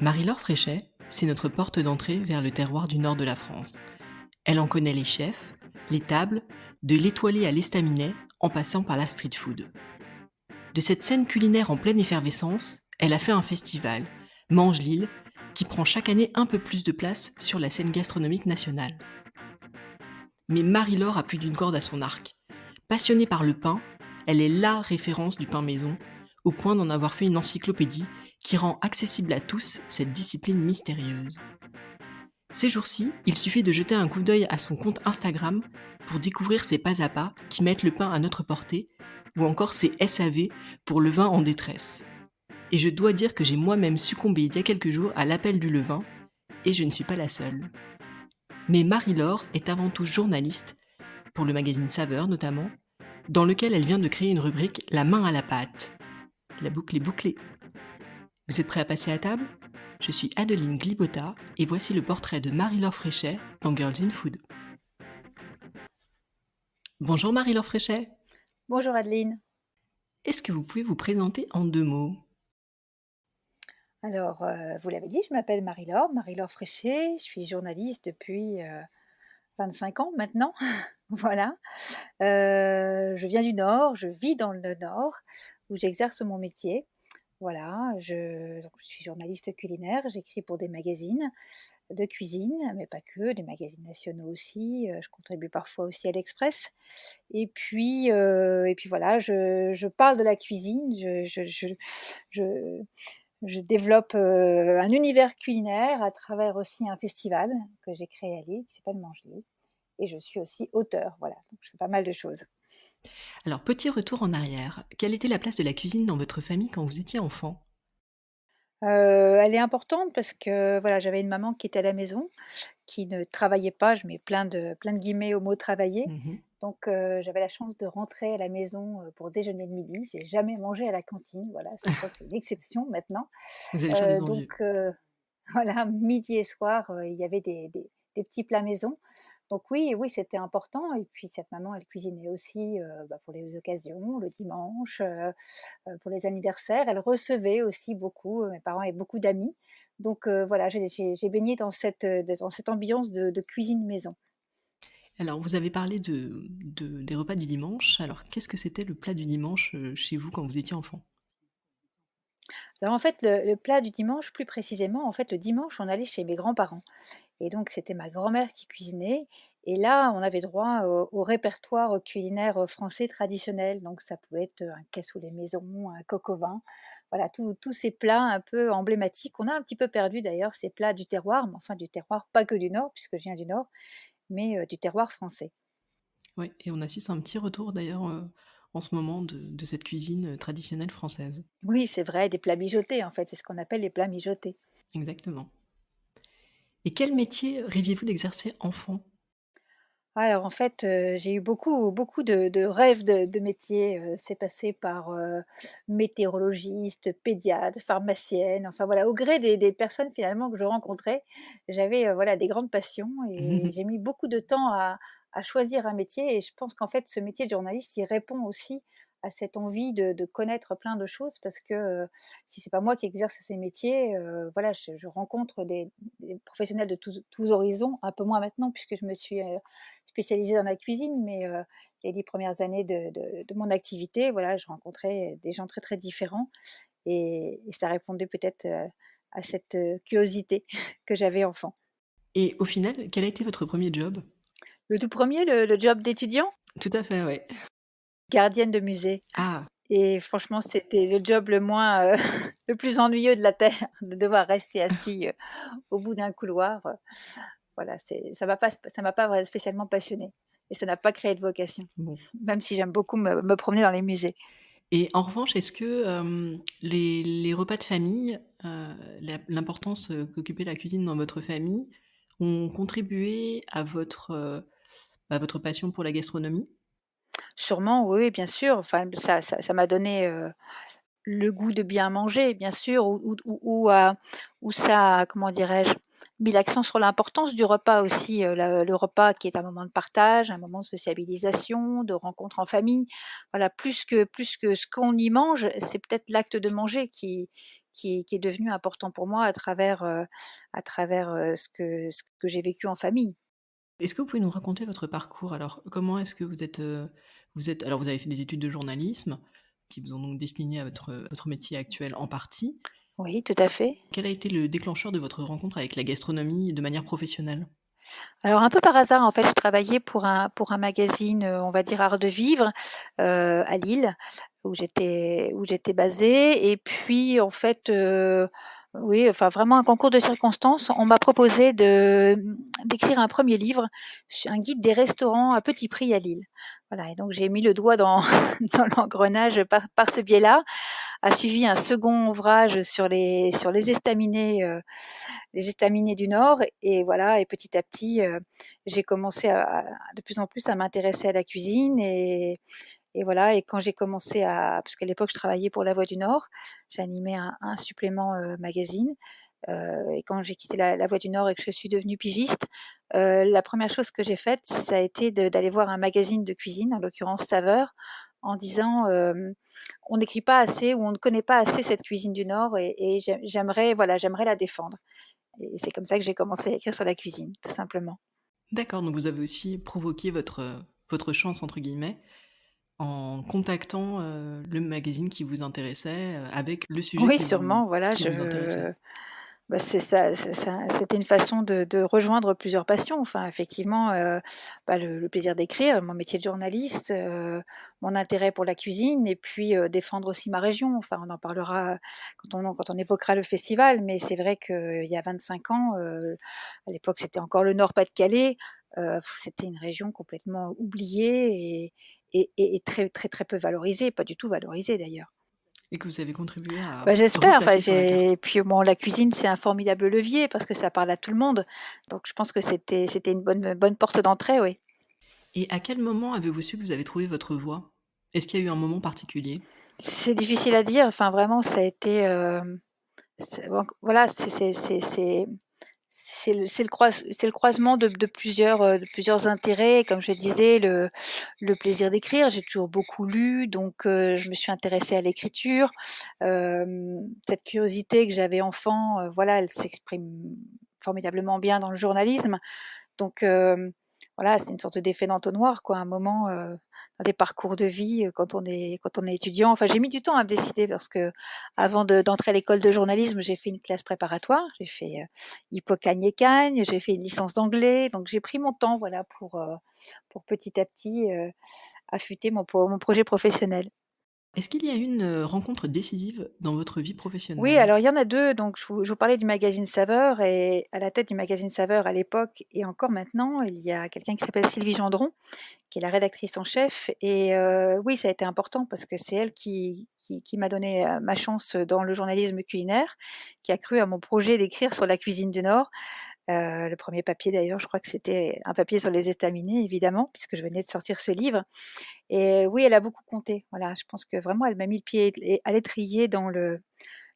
Marie-Laure Fréchet, c'est notre porte d'entrée vers le terroir du nord de la France. Elle en connaît les chefs, les tables, de l'étoilé à l'estaminet, en passant par la street food. De cette scène culinaire en pleine effervescence, elle a fait un festival, Mange Lille, qui prend chaque année un peu plus de place sur la scène gastronomique nationale. Mais Marie-Laure a plus d'une corde à son arc. Passionnée par le pain, elle est la référence du pain maison, au point d'en avoir fait une encyclopédie qui rend accessible à tous cette discipline mystérieuse. Ces jours-ci, il suffit de jeter un coup d'œil à son compte Instagram pour découvrir ses pas à pas qui mettent le pain à notre portée, ou encore ses SAV pour le vin en détresse. Et je dois dire que j'ai moi-même succombé il y a quelques jours à l'appel du levain, et je ne suis pas la seule. Mais Marie-Laure est avant tout journaliste, pour le magazine Saveur notamment, dans lequel elle vient de créer une rubrique La main à la pâte. La boucle est bouclée. Vous êtes prêts à passer à table? Je suis Adeline Glibota et voici le portrait de Marie-Laure Fréchet dans Girls in Food. Bonjour Marie-Laure Fréchet. Bonjour Adeline. Est-ce que vous pouvez vous présenter en 2 mots? Alors, vous l'avez dit, je m'appelle Marie-Laure Fréchet. Je suis journaliste depuis, 25 ans maintenant. Voilà. Je viens du Nord, je vis dans le Nord où j'exerce mon métier. Voilà, je suis journaliste culinaire, j'écris pour des magazines de cuisine, mais pas que, des magazines nationaux aussi, je contribue parfois aussi à l'Express et puis voilà, je parle de la cuisine, je je développe, un univers culinaire à travers aussi un festival que j'ai créé à Lille qui s'appelle Mange Lille et je suis aussi auteure, voilà, donc je fais pas mal de choses. Alors, petit retour en arrière. Quelle était la place de la cuisine dans votre famille quand vous étiez enfant? Elle est importante parce que, voilà, j'avais une maman qui était à la maison, qui ne travaillait pas, je mets plein de guillemets au mot «travailler», Mmh. donc j'avais la chance de rentrer à la maison, pour déjeuner le midi. J'ai jamais mangé à la cantine, voilà, je crois que c'est l'exception maintenant, Vous avez le choix des donc envieux. voilà, midi et soir, il y avait des petits plats maison. Donc oui, oui, c'était important et puis cette maman, elle cuisinait aussi, pour les occasions, le dimanche, pour les anniversaires. Elle recevait aussi beaucoup, mes parents avaient beaucoup d'amis. Donc voilà, j'ai baigné dans cette ambiance de cuisine maison. Alors, vous avez parlé des repas du dimanche. Alors, qu'est-ce que c'était le plat du dimanche, chez vous quand vous étiez enfant? Alors en fait, le plat du dimanche, plus précisément, en fait, le dimanche, on allait chez mes grands-parents. Et donc c'était ma grand-mère qui cuisinait et là, on avait droit au répertoire culinaire, français traditionnel. Donc ça pouvait être, un cassoulet maison, un coq au vin, voilà, tous ces plats un peu emblématiques. On a un petit peu perdu d'ailleurs ces plats du terroir, mais enfin du terroir pas que du Nord puisque je viens du Nord, mais du terroir français. Ouais, et on assiste à un petit retour d'ailleurs, en ce moment de cette cuisine, traditionnelle française. Oui, c'est vrai, des plats mijotés en fait, c'est ce qu'on appelle les plats mijotés. Exactement. Et quel métier rêviez-vous d'exercer enfant? Alors en fait, j'ai eu beaucoup de rêves de métiers, c'est passé par, météorologiste, pédiatre, pharmacienne, enfin voilà, au gré des personnes finalement que je rencontrais, j'avais, voilà, des grandes passions et j'ai mis beaucoup de temps à choisir un métier et je pense qu'en fait ce métier de journaliste, il répond aussi à cette envie de connaître plein de choses parce que, si c'est pas moi qui exerce ces métiers, voilà, je rencontre des professionnels de tous horizons, un peu moins maintenant puisque je me suis, spécialisée dans la cuisine, mais les 10 premières années de mon activité, voilà, je rencontrais des gens très, très différents et ça répondait peut-être, à cette, curiosité que j'avais enfant. Et au final, quel a été votre premier job? Le tout premier, le job d'étudiant, Tout à fait, ouais. gardienne de musée Ah! et franchement, c'était le job le moins, le plus ennuyeux de la terre, de devoir rester assis, au bout d'un couloir, voilà, ça m'a pas vrai spécialement passionnée et ça n'a pas créé de vocation, Bon. même si j'aime beaucoup me promener dans les musées. Et en revanche, est-ce que, les repas de famille, l'importance, qu'occupait la cuisine dans votre famille ont contribué à votre passion pour la gastronomie? Sûrement, oui, oui, bien sûr. Enfin, ça m'a donné, le goût de bien manger, bien sûr, ou ça a, comment dirais-je? Mis l'accent sur l'importance du repas aussi, le repas qui est un moment de partage, un moment de sociabilisation, de rencontre en famille. Voilà, plus que ce qu'on y mange, c'est peut-être l'acte de manger qui est devenu important pour moi à travers, ce que j'ai vécu en famille. Est-ce que vous pouvez nous raconter votre parcours? Alors, comment est-ce que alors vous avez fait des études de journalisme qui vous ont donc destiné à votre métier actuel en partie. Oui, tout à fait. Quel a été le déclencheur de votre rencontre avec la gastronomie de manière professionnelle? Alors un peu par hasard, en fait, je travaillais pour un magazine, on va dire art de vivre, à Lille, où j'étais basée et puis en fait, oui, enfin vraiment un concours de circonstances, on m'a proposé d'écrire un premier livre, su un guide des restaurants à petit prix à Lille. Voilà et donc j'ai mis le doigt dans dans l'engrenage par ce biais-là. A suivi un second ouvrage sur les estaminets du Nord et voilà et petit à petit, j'ai commencé à de plus en plus à m'intéresser à la cuisine et voilà et quand j'ai commencé à parce qu'à l'époque je travaillais pour La Voix du Nord, j'animais un supplément, magazine, et quand j'ai quitté La Voix du Nord et que je suis devenue pigiste, la première chose que j'ai faite, ça a été d'aller voir un magazine de cuisine, en l'occurrence Saveurs, en disant, «On n'écrit pas assez ou on ne connaît pas assez cette cuisine du Nord et j'aimerais voilà, j'aimerais la défendre». Et c'est comme ça que j'ai commencé à écrire sur la cuisine, tout simplement. D'accord, donc vous avez aussi provoqué votre «chance» entre guillemets en contactant, le magazine qui vous intéressait, avec le sujet Oui, sûrement, voilà, qui vous intéressait. bah, c'était une façon de rejoindre plusieurs passions. Enfin, effectivement, bah, le plaisir d'écrire, mon métier de journaliste, mon intérêt pour la cuisine et puis, défendre aussi ma région. Enfin, on en parlera quand on évoquera le festival, mais c'est vrai qu'il y a 25 ans, à l'époque, c'était encore le Nord-Pas-de-Calais, c'était une région complètement oubliée et très, très, très peu valorisée, pas du tout valorisée d'ailleurs. Et que vous avez contribué à Bah, j'espère, enfin replacer sur la j'ai carte. et puis bon la cuisine c'est un formidable levier parce que ça parle à tout le monde. Donc je pense que c'était une bonne porte d'entrée, oui. Et à quel moment avez-vous su que vous avez trouvé votre voie? Est-ce qu'il y a eu un moment particulier? C'est difficile à dire, enfin vraiment ça a été, c'est donc voilà, c'est le croisement de plusieurs intérêts. Comme je disais, le plaisir d'écrire, j'ai toujours beaucoup lu, donc je me suis intéressée à l'écriture. Cette curiosité que j'avais enfant, voilà, elle s'exprime formidablement bien dans le journalisme. Donc voilà, c'est une sorte d'effet d'entonnoir quoi, à un moment, dans des parcours de vie, quand on est étudiant. Enfin, j'ai mis du temps à me décider parce qu'avant d'entrer à l'école de journalisme, j'ai fait une classe préparatoire. J'ai fait, Hippocagne-Cagne, j'ai fait une licence d'anglais, donc j'ai pris mon temps, voilà, pour petit à petit, affûter mon projet professionnel. Est-ce qu'il y a eu une, rencontre décisive dans votre vie Oui, professionnelle? alors il y en a 2. Donc je vous parlais du magazine Saveurs et à la tête du magazine Saveurs à l'époque et encore maintenant, il y a quelqu'un qui s'appelle Sylvie Gendron, qui est la rédactrice en chef et oui, ça a été important parce que c'est elle qui m'a donné, ma chance, dans le journalisme culinaire, qui a cru à mon projet d'écrire sur la cuisine du Nord. Le premier papier d'ailleurs, je crois que c'était un papier sur les estaminets évidemment, puisque je venais de sortir ce livre et oui, elle a beaucoup compté. Voilà, je pense que vraiment elle m'a mis le pied à l'étrier dans le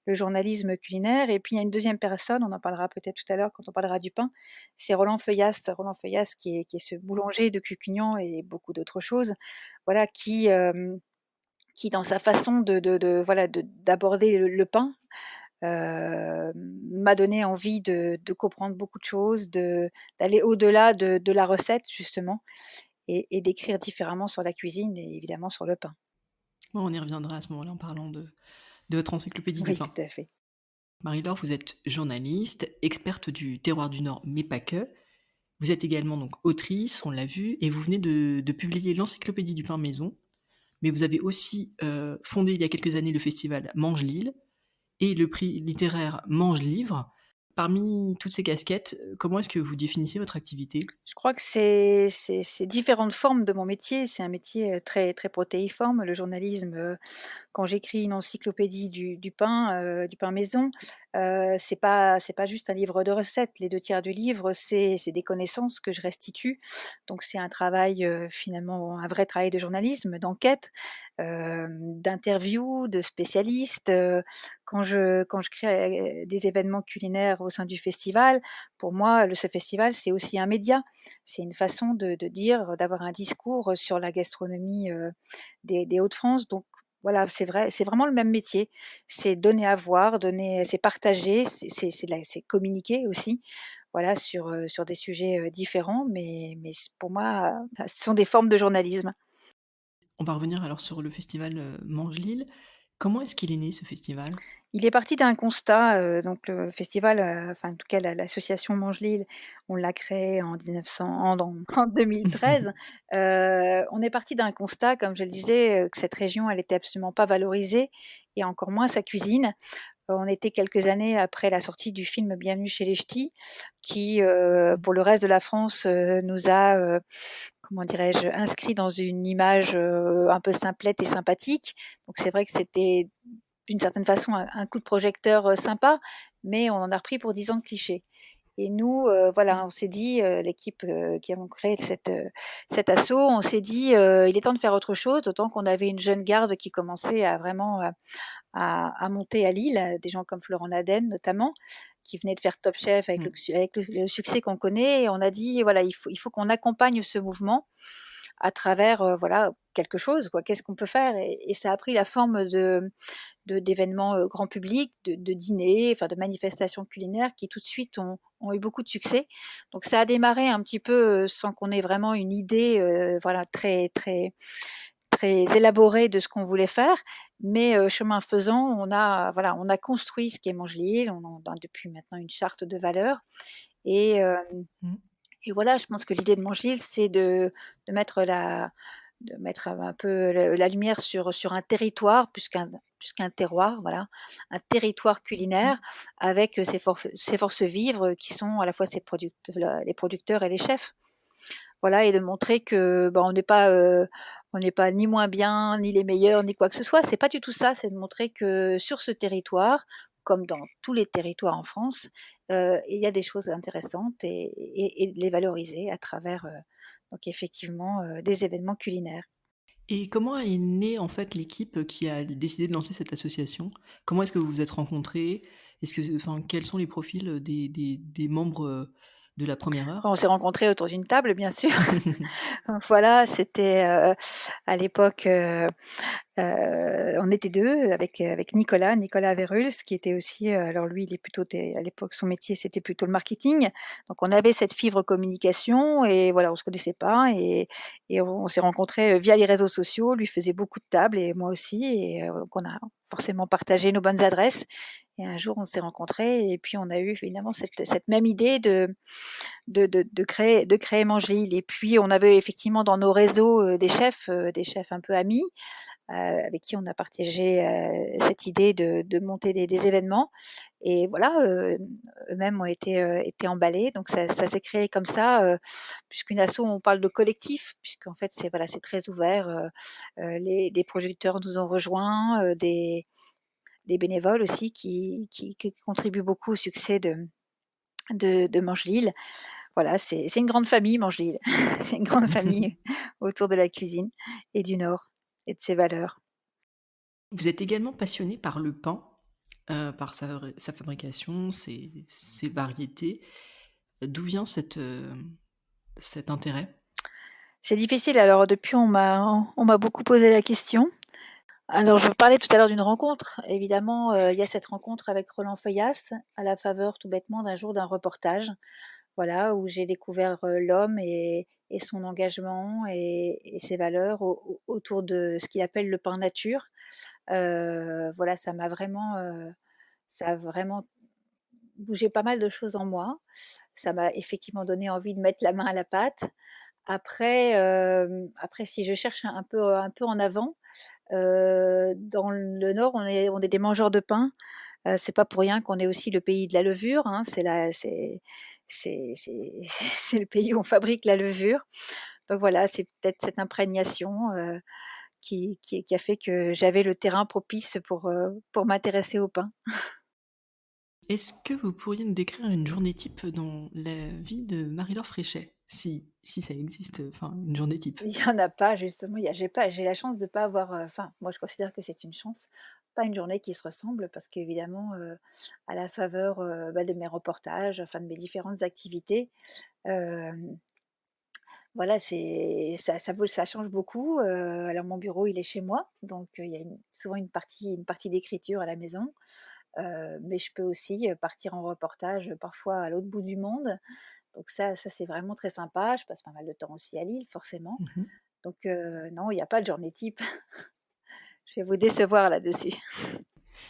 journalisme culinaire et puis il y a une deuxième personne, on en parlera peut-être tout à l'heure quand on parlera du pain, c'est Roland Feuillas. Roland Feuillas qui est ce boulanger de Cucugnan et beaucoup d'autres choses, voilà, qui dans sa façon de voilà, d'aborder le pain, m'a donné envie de comprendre beaucoup de choses, d'aller au-delà de la recette justement et d'écrire différemment sur la cuisine et évidemment sur le pain. Bon, on y reviendra à ce moment-là en parlant de votre encyclopédie du Oui, pain. tout à fait. Marie-Laure, vous êtes journaliste, experte du terroir du Nord, mais pas que. Vous êtes également donc autrice, on l'a vu, et vous venez de publier l'encyclopédie du pain maison, mais vous avez aussi, fondé il y a quelques années le festival Mange Lille et le prix littéraire Mange Livre. Parmi toutes ces casquettes, comment est-ce que vous définissez votre activité? Je crois que c'est différentes formes de mon métier. C'est un métier, très très protéiforme, le journalisme, quand j'écris une encyclopédie du pain maison, c'est pas juste un livre de recettes. Les 2 tiers du livre, c'est des connaissances que je restitue. Donc c'est un travail, finalement, un vrai travail de journalisme, d'enquête, d'interview, de spécialistes. Quand je crée, des événements culinaires au sein du festival, pour moi, ce festival, c'est aussi un média. C'est une façon de dire, d'avoir un discours sur la gastronomie, des Hauts-de-France. Donc Voilà, c'est vrai, c'est vraiment le même métier. C'est donner à voir, donner c'est partager, c'est communiquer aussi, voilà, sur des sujets, différents, mais pour moi, ce sont des formes de journalisme. On va revenir alors sur le festival, Mangelil. Comment est-ce qu'il est né ce festival? Il est parti d'un constat, donc le festival, enfin en tout cas l'association Mangelil, on l'a créée en 1900 en 2013. On est parti d'un constat, comme je le disais, que cette région, elle était absolument pas valorisée et encore moins sa cuisine. On était quelques années après la sortie du film Bienvenue chez les Ch'tis qui, pour le reste de la France, nous a, comment dirais-je? Inscrits dans une image, un peu simplette et sympathique. Donc c'est vrai que c'était d'une certaine façon un coup de projecteur, sympa, mais on en a repris pour 10 ans de clichés. Et nous, voilà, Mmh. on s'est dit, l'équipe, qui avons créé cet asso, on s'est dit, «Il est temps de faire autre chose», d'autant qu'on avait une jeune garde qui commençait à vraiment, à monter à Lille, des gens comme Florent Nadène notamment, qui venait de faire Top Chef avec Mmh. le succès qu'on connaît et on a dit: «Voilà, il faut qu'on accompagne ce mouvement à travers, voilà, quelque chose quoi. Qu'est-ce qu'on peut faire?» Et ça a pris la forme d'événements, grand public, de dîners, enfin de manifestations culinaires qui tout de suite ont eu beaucoup de succès. Donc ça a démarré un petit peu, sans qu'on ait vraiment une idée, voilà très très très élaborée de ce qu'on voulait faire, mais chemin faisant, on a construit ce qu'est Mangelil. On a depuis maintenant une charte de valeurs et Mmh. et voilà, je pense que l'idée de Mangelil, c'est de mettre de mettre un peu la lumière sur un territoire plus qu'un terroir, voilà, un territoire Mmh. culinaire avec ses forces vives, qui sont à la fois les producteurs et les chefs. Voilà et de montrer que, bah, on n'est pas ni moins bien, ni les meilleurs, ni quoi que ce soit. C'est pas du tout ça, c'est de montrer que sur ce territoire, comme dans tous les territoires en France, il y a des choses intéressantes et de les valoriser à travers, donc effectivement, des événements culinaires. Et comment est née, en fait, l'équipe qui a décidé de lancer cette association? Comment est-ce que vous vous êtes rencontrés? Est-ce que enfin, quels sont les profils, des membres, de la première On heure? s'est rencontrés autour d'une table, bien sûr. Voilà, c'était, à l'époque, on était 2 avec Nicolas Averhuls qui était aussi, alors lui il est plutôt té à l'époque son métier c'était plutôt le marketing. Donc on avait cette fibre communication et voilà, on se connaissait pas et on s'est rencontrés, via les réseaux sociaux. Lui faisait beaucoup de tables et moi aussi et donc on a forcément partagé nos bonnes adresses et un jour on s'est rencontrés et puis on a eu finalement cette même idée de créer Mangil et puis on avait effectivement dans nos réseaux, des chefs un peu amis, avec qui on a partagé, cette idée de monter des événements et voilà, eux-mêmes ont été emballés donc ça s'est créé comme ça, puisqu'une asso on parle de collectif, puisqu'en fait c'est voilà, c'est très ouvert, les producteurs nous ont rejoints, des bénévoles aussi qui contribuent beaucoup au succès de Mangelil. Voilà, c'est une grande famille Mangelil. C'est une grande famille autour de la cuisine et du Nord et de ses valeurs. Vous êtes également passionné par le pain, par sa fabrication, ses variétés. D'où vient cet intérêt? C'est difficile, alors depuis on m'a beaucoup posé la question. Alors je parlais tout à l'heure d'une rencontre. Évidemment, il y a cette rencontre avec Roland Feuillas, à la faveur tout bêtement d'un jour d'un reportage, voilà, où j'ai découvert, l'homme et son engagement et ses valeurs autour de ce qu'il appelle le pain nature. Voilà, ça a vraiment bougé pas mal de choses en moi. Ça m'a effectivement donné envie de mettre la main à la pâte. Après si je cherche un peu en avant, dans le Nord, on est des mangeurs de pain. C'est pas pour rien qu'on est aussi le pays de la levure, hein. C'est c'est le pays où on fabrique la levure. Donc voilà, c'est peut-être cette imprégnation, qui a fait que j'avais le terrain propice pour m'intéresser au pain. Est-ce que vous pourriez nous décrire une journée type dans la vie de Marie-Laure Fréchet? Si ça existe, enfin une journée type. Il y en a pas justement, j'ai la chance de pas avoir, enfin moi je considère que c'est une chance, pas une journée qui se ressemble parce qu'évidemment, à la faveur, bah, de mes reportages, enfin de mes différentes activités, hem, Voilà, c'est ça change beaucoup, alors mon bureau, il est chez moi, donc il y a souvent une partie d'écriture à la maison, mais je peux aussi, partir en reportage, parfois à l'autre bout du monde, donc ça c'est vraiment très sympa. Je passe pas mal de temps aussi à Lille forcément, Mmh. donc non, il y a pas de journée type. Je vais vous décevoir là-dessus.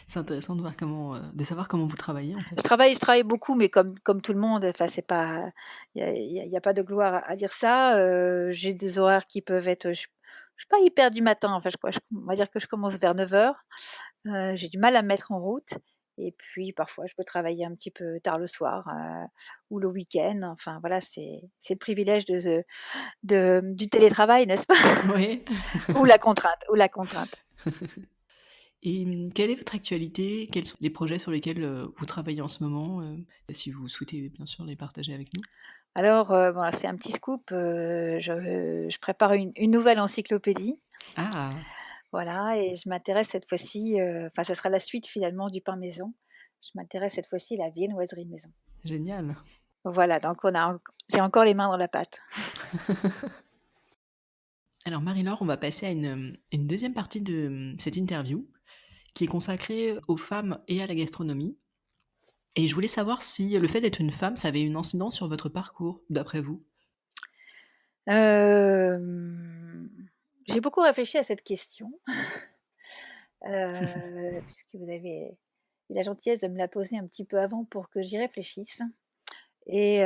C'est intéressant de savoir comment vous travaillez, en fait. Je travaille beaucoup, mais comme tout le monde, enfin c'est pas il y a pas de gloire à dire ça, j'ai des horaires qui peuvent être, je suis pas hyper du matin, enfin on va dire que je commence vers 9h. J'ai du mal à me mettre en route et puis parfois je peux travailler un petit peu tard le soir, ou le week-end, enfin voilà, c'est le privilège du télétravail, n'est-ce pas? Oui. Ou la contrainte. Et quelle est votre actualité? Quels sont les projets sur lesquels, vous travaillez en ce moment? Si vous souhaitez bien sûr les partager avec nous. Alors, bon, c'est un petit scoop, je prépare une nouvelle encyclopédie. Ah! Voilà, et je m'intéresse cette fois-ci, enfin ça sera la suite finalement du pain maison. Je m'intéresse cette fois-ci à la viennoiserie de maison. Génial. Voilà, donc j'ai encore les mains dans la pâte. Alors Marie-Laure, on va passer à une 2e partie de, cette interview, qui est consacrée aux femmes et à la gastronomie. Et je voulais savoir si le fait d'être une femme, ça avait une incidence sur votre parcours, d'après vous? Hem, j'ai beaucoup réfléchi à cette question, puisque vous avez eu la gentillesse de me la poser un petit peu avant pour que j'y réfléchisse, et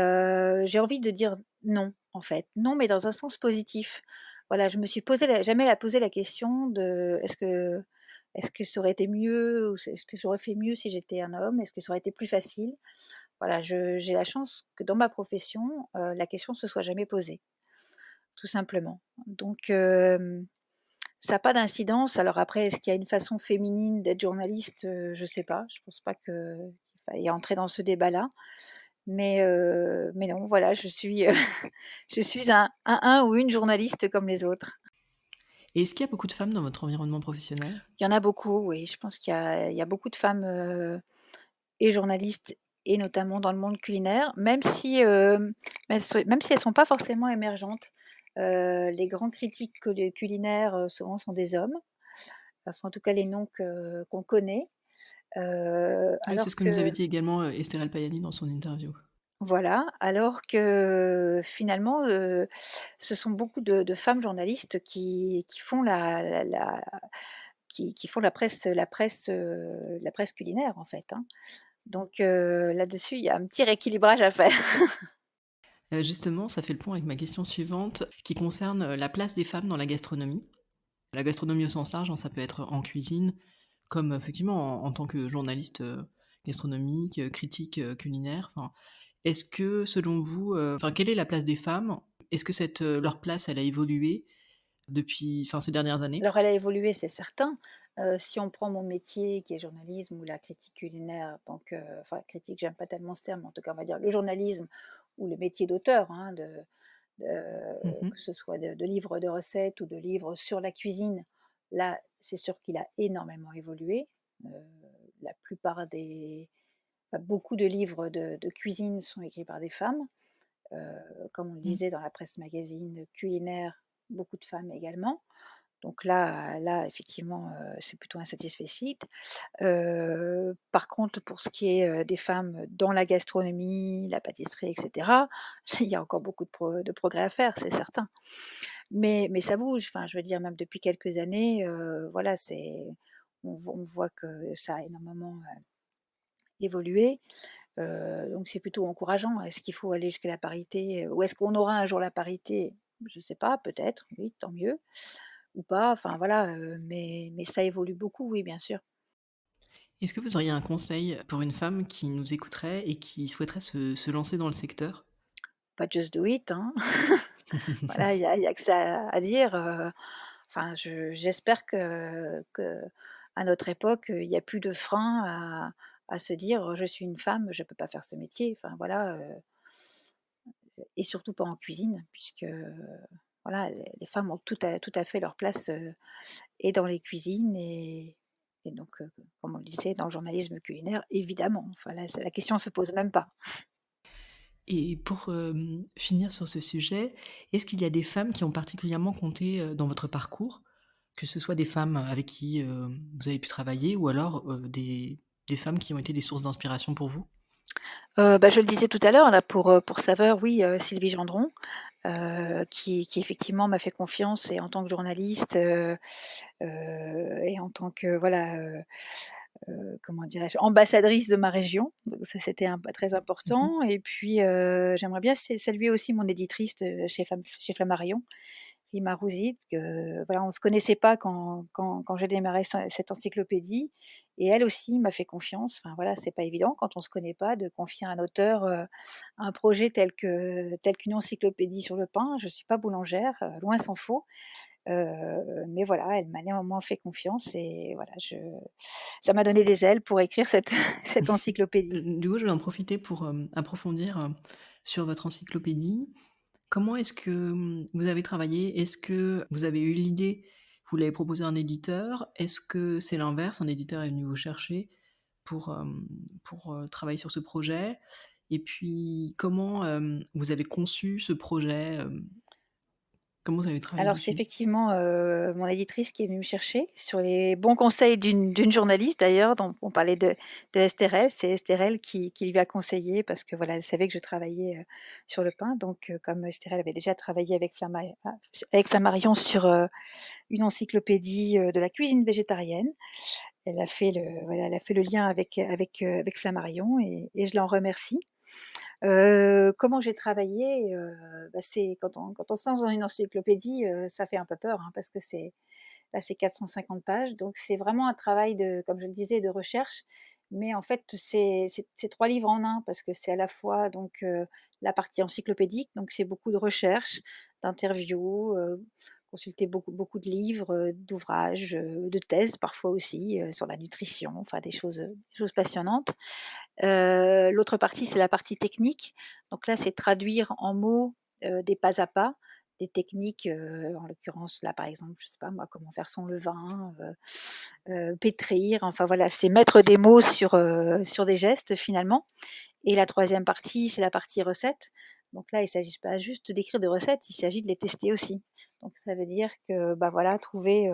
j'ai envie de dire non, en fait. Non, mais dans un sens positif. Voilà, je me suis posé la question de: «Est-ce que ça aurait été mieux, ou est-ce que j'aurais fait mieux si j'étais un homme? Est-ce que ça aurait été plus facile?» Voilà, j'ai la chance que dans ma profession, la question se soit jamais posée, tout simplement. Donc ça a pas d'incidence. Alors après, est-ce qu'il y a une façon féminine d'être journaliste? Je sais pas. Je pense pas qu'il faille entrer dans ce débat-là. Mais non, voilà, je suis, je suis un ou une journaliste comme les autres. Et est-ce qu'il y a beaucoup de femmes dans votre environnement professionnel? Il y en a beaucoup, oui. Je pense qu'il y a beaucoup de femmes, et journalistes, et notamment dans le monde culinaire, même si elles sont pas forcément émergentes. Les grands critiques culinaires, souvent sont des hommes, enfin en tout cas les noms qu'on connaît, Oui, c'est alors ce que nous avait que dit également, Esther El Payani dans son interview. voilà, alors que finalement, ce sont beaucoup de femmes journalistes qui font qui font la presse culinaire, en fait, hein. Donc là-dessus, il y a un petit rééquilibrage à faire. Justement, ça fait le pont avec ma question suivante, qui concerne, la place des femmes dans la gastronomie. La gastronomie au sens large, hein, ça peut être en cuisine, comme effectivement en tant que journaliste, gastronomique, critique, culinaire, enfin, est-ce que selon vous, enfin, quelle est la place des femmes? Est-ce que leur place, elle a évolué depuis, enfin, ces dernières années? Alors elle a évolué, c'est certain. Si on prend mon métier qui est journalisme ou la critique culinaire, donc enfin critique, j'aime pas tellement ce terme, mais en tout cas on va dire le journalisme ou le métier d'auteur, hein, Mmh. que ce soit de livres de recettes ou de livres sur la cuisine. Là, c'est sûr qu'il a énormément évolué. Heu, la plupart beaucoup de livres de cuisine sont écrits par des femmes. Comme on le Mmh. disait dans la presse magazine culinaire, beaucoup de femmes également. Donc là effectivement, c'est plutôt un satisfecit. Par contre, pour ce qui est, des femmes dans la gastronomie, la pâtisserie et cetera, il y a encore beaucoup de progrès à faire, c'est certain. Mais ça bouge, enfin, je veux dire même depuis quelques années, voilà, on voit que ça a énormément, évolué, donc c'est plutôt encourageant. Est-ce qu'il faut aller jusqu'à la parité, ou est-ce qu'on aura un jour la parité? Je ne sais pas, peut-être, oui, tant mieux, ou pas, enfin voilà, mais ça évolue beaucoup, oui, bien sûr. Est-ce que vous auriez un conseil pour une femme qui nous écouterait et qui souhaiterait se lancer dans le secteur? Pas just do it, hein. Voilà, il y a que ça à dire, enfin j'espère qu'à notre époque, il y a plus de frein à se dire: «Je suis une femme, je peux pas faire ce métier». Enfin voilà, et surtout pas en cuisine puisque, voilà, les femmes ont tout à fait leur place, et dans les cuisines, et donc, comme on le disait, dans le journalisme culinaire évidemment. Enfin là, c'est la question se pose même pas. Et pour, finir sur ce sujet, est-ce qu'il y a des femmes qui ont particulièrement compté, dans votre parcours? Que ce soit des femmes avec qui, vous avez pu travailler ou alors, des femmes qui ont été des sources d'inspiration pour vous? Bah, je le disais tout à l'heure là pour Saveur, oui, Sylvie Gendron, qui effectivement m'a fait confiance et en tant que journaliste, et en tant que voilà, comment dirais-je? Ambassadrice de ma région, donc ça c'était très Mmh. important et puis, j'aimerais bien saluer aussi mon éditrice chez Flammarion, Rima Rouzi, que voilà, on se connaissait pas quand j'ai démarré cette encyclopédie et elle aussi m'a fait confiance. Enfin voilà, c'est pas évident quand on se connaît pas de confier à un auteur, un projet tel qu'une encyclopédie sur le pain. Je suis pas boulangère, loin s'en faut, mais voilà, elle m'a néanmoins fait confiance et voilà, je ça m'a donné des ailes pour écrire cette cette encyclopédie. Du coup, je vais en profiter pour, approfondir, sur votre encyclopédie. Comment est-ce que, vous avez travaillé? Est-ce que vous avez eu l'idée, vous l'avez proposée à un éditeur? Est-ce que c'est l'inverse, un éditeur est venu vous chercher pour, travailler sur ce projet? Et puis comment, vous avez conçu ce projet, comment vous avez travaillé Alors c'est dessus? effectivement, mon éditrice qui est venue me chercher sur les bons conseils d'une journaliste d'ailleurs, dont on parlait de Esther. C'est Esther qui lui a conseillé parce que voilà, elle savait que je travaillais, sur le pain donc comme Esther avait déjà travaillé avec Flammarion sur, une encyclopédie, de la cuisine végétarienne. Elle a fait le lien avec Flammarion et je l'en remercie. Comment j'ai travaillé? Bah, c'est quand on se lance dans une encyclopédie, ça fait un peu peur, hein, parce que c'est 450 pages, donc c'est vraiment un travail de comme je le disais, de recherche, mais en fait, c'est 3 livres en un parce que c'est à la fois donc la partie encyclopédique, donc c'est beaucoup de recherches, d'interviews, consulter beaucoup de livres, d'ouvrages, de thèses parfois aussi, sur la nutrition, enfin des choses passionnantes. L'autre partie, c'est la partie technique. Donc là, c'est traduire en mots, des pas à pas, des techniques, en l'occurrence, là, par exemple, je sais pas moi, comment faire son levain, pétrir, enfin voilà, c'est mettre des mots sur des gestes finalement. Et la troisième partie, c'est la partie recette. Donc là, il ne s'agit pas juste d'écrire des recettes, il s'agit de les tester aussi. Donc ça veut dire que, bah, voilà, trouver,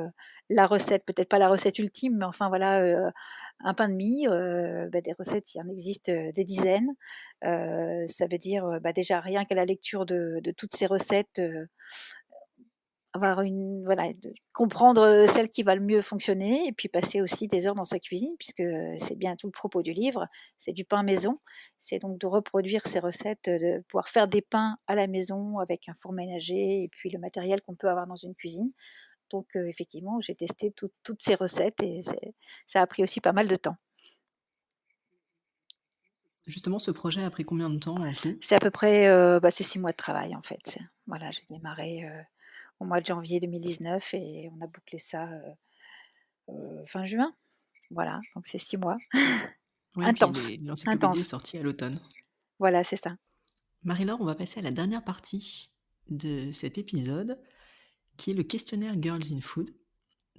la recette, peut-être pas la recette ultime, mais enfin voilà, un pain de mie, bah, des recettes, il y en existe, des dizaines. Ça veut dire, bah, déjà rien qu'à la lecture de toutes ces recettes, avoir une voilà, de comprendre, celle qui va le mieux fonctionner et puis passer aussi des heures dans sa cuisine puisque, c'est bien tout le propos du livre, c'est du pain maison. C'est donc de reproduire ces recettes, de pouvoir faire des pains à la maison avec un four ménager et puis le matériel qu'on peut avoir dans une cuisine. Donc, effectivement, j'ai testé toutes ces recettes et ça a pris aussi pas mal de temps. Justement, ce projet a pris combien de temps en tout? C'est à peu près, bah, c'est 6 mois de travail en fait. Voilà, j'ai démarré, au mois de janvier 2019 et on a bouclé ça, fin juin. Voilà, donc c'est 6 mois. Oui, puis Intense, l'encyclopédie est intense. sortie à l'automne. Voilà, c'est ça. Marie-Laure, on va passer à la dernière partie de cet épisode, qui est le questionnaire Girls in Food.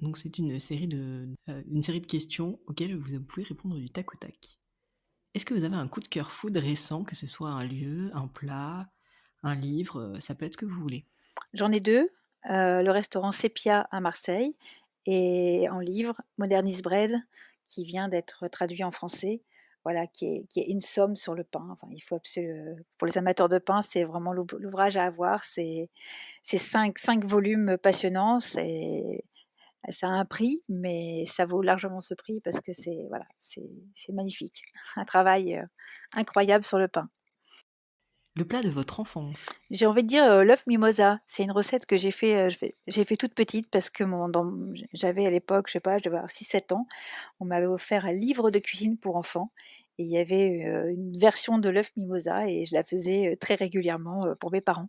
Donc c'est une série de questions auxquelles vous pouvez répondre du tac au tac. Est-ce que vous avez un coup de cœur food récent, que ce soit un lieu, un plat, un livre, ça peut être ce que vous voulez? J'en ai 2, le restaurant Sepia à Marseille et en livre, Modernist Bread, qui vient d'être traduit en français. Voilà, qui est une somme sur le pain. Enfin, il faut pour les amateurs de pain, c'est vraiment l'ouvrage à avoir. C'est 5 volumes passionnants. Ça a un prix, mais ça vaut largement ce prix parce que c'est voilà, c'est magnifique. Un travail, incroyable sur le pain. Le plat de votre enfance? J'ai envie de dire, l'œuf mimosa. C'est une recette que j'ai fait toute petite parce que j'avais à l'époque, je sais pas, je devais avoir 6 7 ans. On m'avait offert un livre de cuisine pour enfants et il y avait, une version de l'œuf mimosa et je la faisais, très régulièrement, pour mes parents.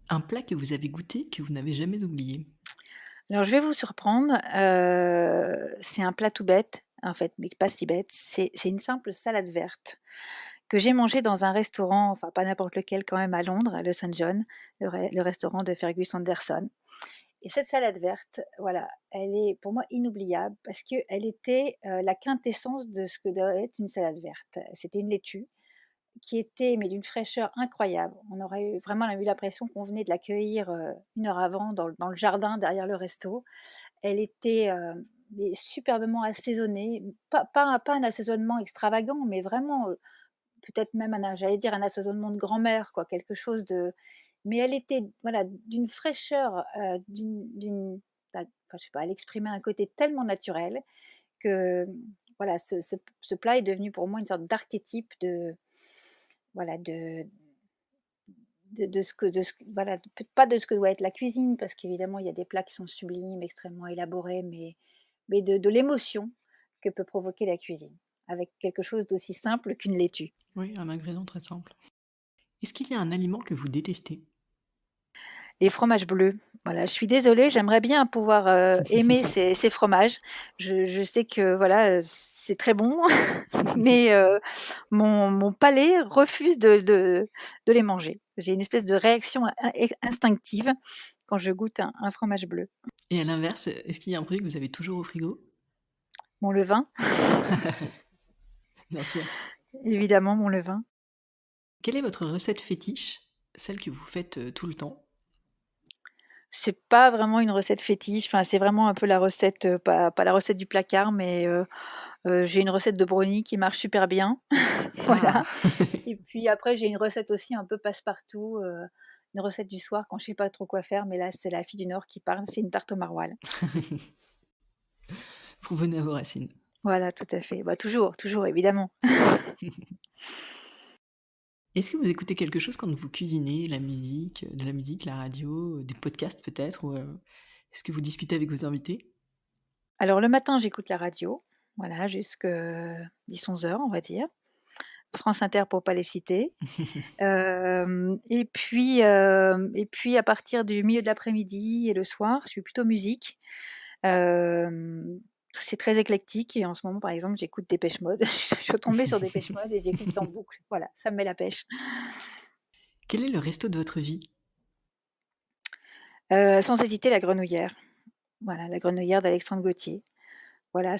Un plat que vous avez goûté, que vous n'avez jamais oublié? Alors je vais vous surprendre, c'est un plat tout bête, en fait, mais pas si bête. C'est une simple salade verte que j'ai mangée dans un restaurant, enfin pas n'importe lequel quand même à Londres, le St John, le restaurant de Fergus Anderson. Et cette salade verte, voilà, elle est pour moi inoubliable parce qu'elle était, la quintessence de ce que doit être une salade verte. C'était une laitue qui était mais d'une fraîcheur incroyable. On aurait eu vraiment eu l'impression qu'on venait de la cueillir, 1 heure avant dans le jardin derrière le resto. Elle était, mais superbement assaisonnée, pas un assaisonnement extravagant, mais vraiment, peut-être même j'allais dire un assaisonnement de grand-mère quoi, quelque chose de mais elle était voilà, d'une fraîcheur, enfin je sais pas, elle exprimait un côté tellement naturel que, voilà, ce plat est devenu pour moi une sorte d'archétype de voilà, de ce que voilà, pas de ce que doit être la cuisine, parce qu'évidemment il y a des plats qui sont sublimes, extrêmement élaborés, mais de l'émotion que peut provoquer la cuisine, avec quelque chose d'aussi simple qu'une laitue. Oui, un ingrédient très simple. Est-ce qu'il y a un aliment que vous détestez? Les fromages bleus, voilà, je suis désolée, j'aimerais bien pouvoir, aimer ces fromages. Je sais que voilà, c'est très bon, mais mon palais refuse de les manger. J'ai une espèce de réaction instinctive quand je goûte un fromage bleu. Et à l'inverse, est-ce qu'il y a un produit que vous avez toujours au frigo? Mon levain, Bien sûr. évidemment mon levain. Quelle est votre recette fétiche? Celle que vous faites, tout le temps? C'est pas vraiment une recette fétiche, enfin c'est vraiment un peu la recette, pas la recette du placard, mais j'ai une recette de brownie qui marche super bien, Ah! voilà. Et puis après j'ai une recette aussi un peu passe-partout, une recette du soir quand je sais pas trop quoi faire, mais là c'est la fille du Nord qui parle, c'est une tarte au maroilles. Vous revenez à vos racines. Voilà, tout à fait. Bah toujours évidemment. Est-ce que vous écoutez quelque chose quand vous cuisinez? La musique, de la musique, la radio, des podcasts peut-être ou, est-ce que vous discutez avec vos invités? Alors le matin j'écoute la radio, voilà jusque 10-11 heures on va dire. France Inter pour pas les citer. Et puis à partir du milieu de l'après-midi et le soir, je suis plutôt musique. Hem, c'est très éclectique et en ce moment, par exemple, j'écoute Depeche Mode. Je suis retombée sur Depeche Mode et j'écoute en boucle. Voilà, ça me met la pêche. Quel est le resto de votre vie? Sans hésiter, la Grenouillère. Voilà, la Grenouillère d'Alexandre Gauthier. Voilà,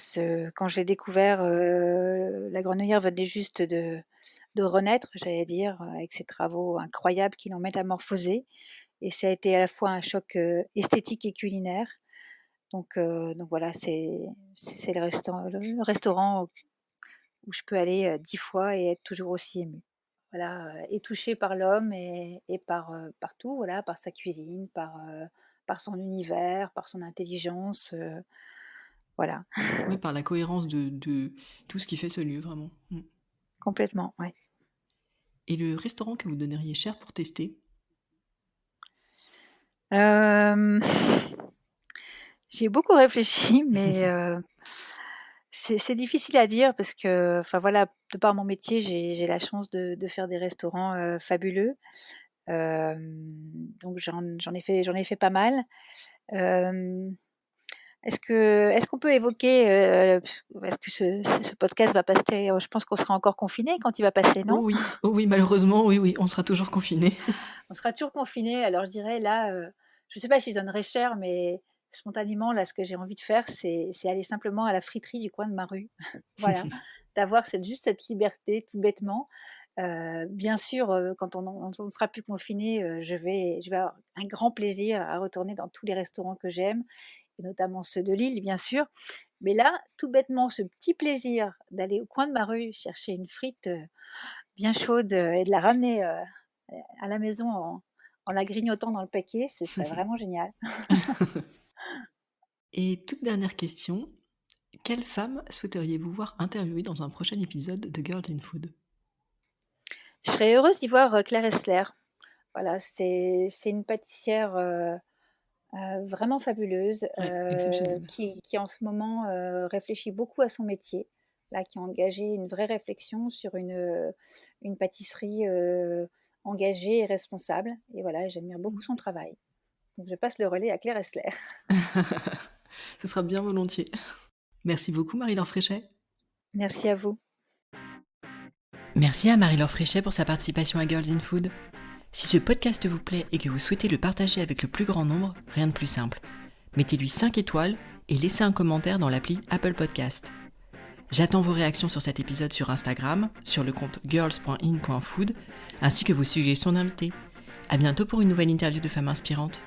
quand j'ai découvert, la Grenouillère venait juste de renaître, j'allais dire, avec ses travaux incroyables qui l'ont métamorphosée et ça a été à la fois un choc, esthétique et culinaire. Donc voilà, c'est le restaurant où je peux aller, 10 fois et être toujours aussi émue. Voilà, et touchée par l'homme et par tout, voilà, par sa cuisine, par son univers, par son intelligence, voilà, Oui, par la cohérence de tout ce qui fait ce lieu vraiment. Mmh. complètement, ouais. Et le restaurant que vous donneriez cher pour tester? Hem, J'y beaucoup réfléchi, mais c'est difficile à dire parce que, enfin voilà, de par mon métier, j'ai la chance de faire des restaurants, fabuleux. Donc j'en ai fait pas mal. Hem, est-ce qu'on peut évoquer, est-ce que ce podcast va passer, je pense qu'on sera encore confinés quand il va passer, non? Oh oui, malheureusement, oui, oui, on sera toujours confinés. On sera toujours confinés, alors je dirais là, je sais pas si je donnerais cher, mais spontanément là, ce que j'ai envie de faire, c'est aller simplement à la friterie du coin de ma rue. Voilà, d'avoir cette liberté tout bêtement. Bien sûr, quand on ne sera plus confinés, je vais avoir un grand plaisir à retourner dans tous les restaurants que j'aime et notamment ceux de Lille, bien sûr. Mais là, tout bêtement, ce petit plaisir d'aller au coin de ma rue chercher une frite, bien chaude, et de la ramener, à la maison en la grignotant dans le paquet, ce serait vraiment génial. Et toute dernière question, quelle femme souhaiteriez-vous voir interviewée dans un prochain épisode de Girls in Food? Je serais heureuse d'y voir, Claire Esler. Voilà, c'est une pâtissière, vraiment fabuleuse, Ouais, exceptionnelle. qui en ce moment, réfléchit beaucoup à son métier. Là, qui a engagé une vraie réflexion sur une pâtisserie, engagée et responsable et voilà, j'admire beaucoup son travail. Donc je passe le relais à Claire Esler. Ce sera bien volontiers. Merci beaucoup Marie-Laure Fréchet. Merci à vous. Merci à Marie-Laure Fréchet pour sa participation à Girls in Food. Si ce podcast vous plaît et que vous souhaitez le partager avec le plus grand nombre, rien de plus simple. Mettez-lui 5 étoiles et laissez un commentaire dans l'appli Apple Podcast. J'attends vos réactions sur cet épisode sur Instagram, sur le compte girls.in.food, ainsi que vos suggestions d'invités. À bientôt pour une nouvelle interview de femmes inspirantes.